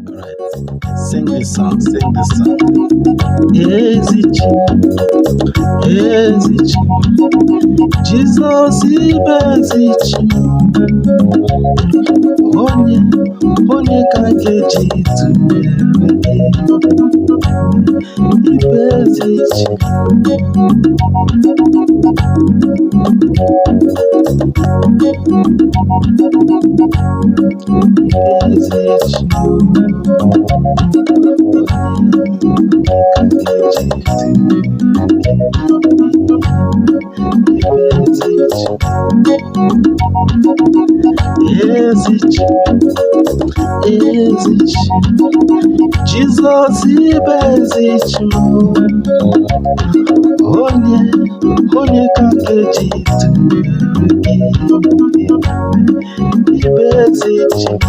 Alright. Sing this song. Ezi Chim, Ezi Chim, Jesus ibe Ezi Chim. Onye ka ga-eji tụnyere gị, ibe Ezi Chim. Ezi Chim, Jesus ibe Ezi Chim. Onye ka ga-eji tụnyere gị, ibe Ezi Chim.